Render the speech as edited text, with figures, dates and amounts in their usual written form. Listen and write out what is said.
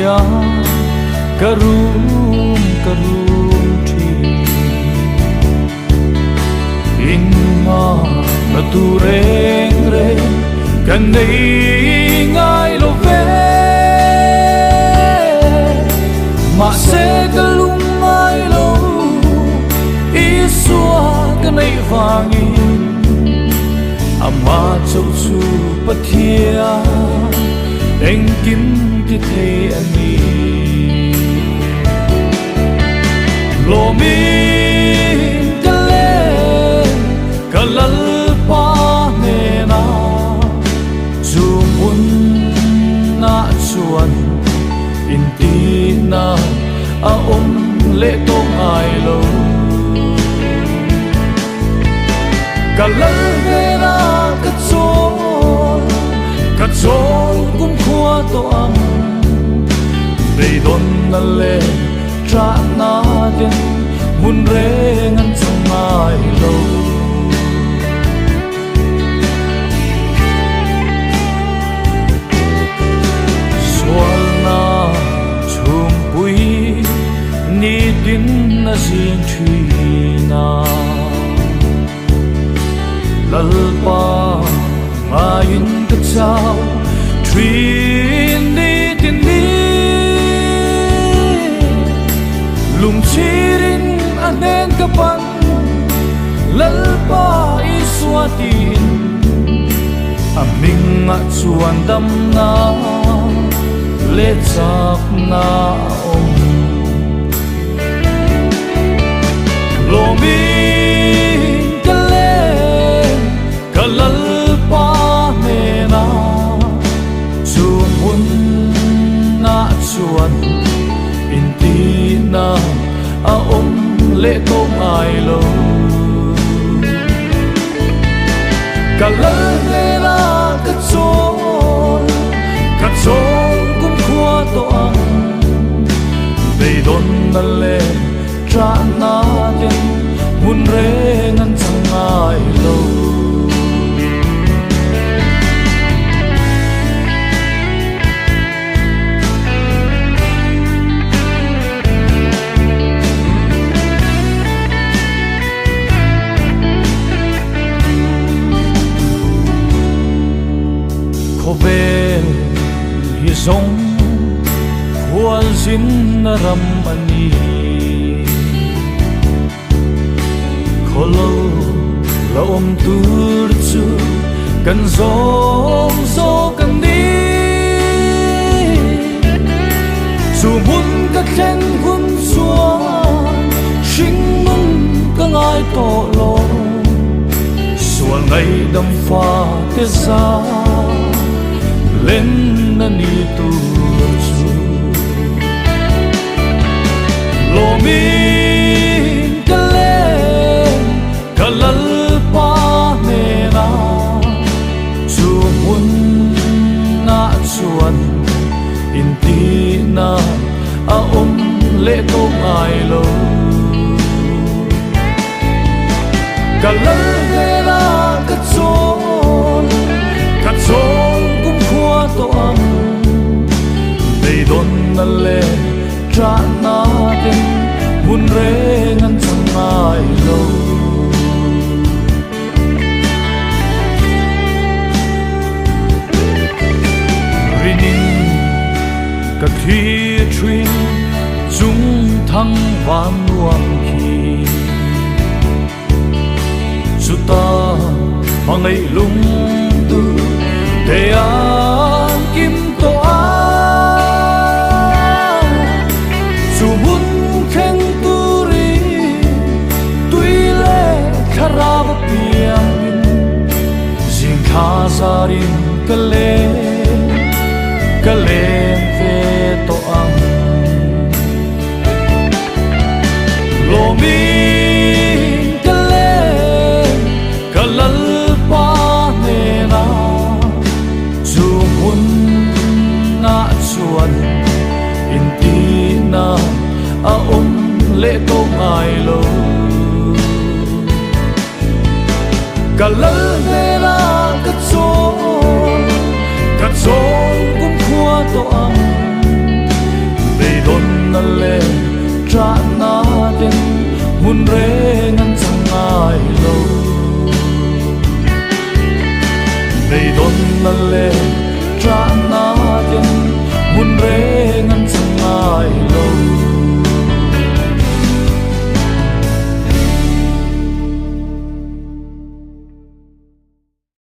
ya karum thi inma na tu reng reng kan nei ngai lo ve ma se kalung ngai lo isua kan nei vangi ama châu chu pathia anh kim ti thei ani lo mi kale kalal pa ne na chumun na chuan in ti na a le to ai lo kalal ne na ka chol kum khua to am dei don na le tra na den mun re ngan chung ai lo sual na chum pui ni din na zin thui na lal pa ngayon ka chao Trini tini lung chirin anen kapan lalpa iswatin aming nga chuan dam na le chak na om lomi kale kalal chuan in ti na a le to ai lo kalal ne la ka chol kum khua to ang dei don na le tra na den mun re ngan chang ai lo vel hi zong hual zin na ram ani kholo la tur chu kan zong zo kan đi chu mun ka khen hun suan sing mun ka ngai to lo suan ngai dam fa te za lên na ni tu chu lo mi kale kalal pa ne na chu mun na chuan in ti na a le to ai lo kalal ne la ka chol to am dei don na le tra na den mun re ngan chung ai lo rinin ka thi trin chung thang van nuam khi chuta mangai lung tu te an kim to a chu mun khen turi tuile kharab piang jing kha zarin kale ve to ang lo mi kale kalal pa ne na chuan in ti na a le to ai lo kalal ne la ka chol kum khua to am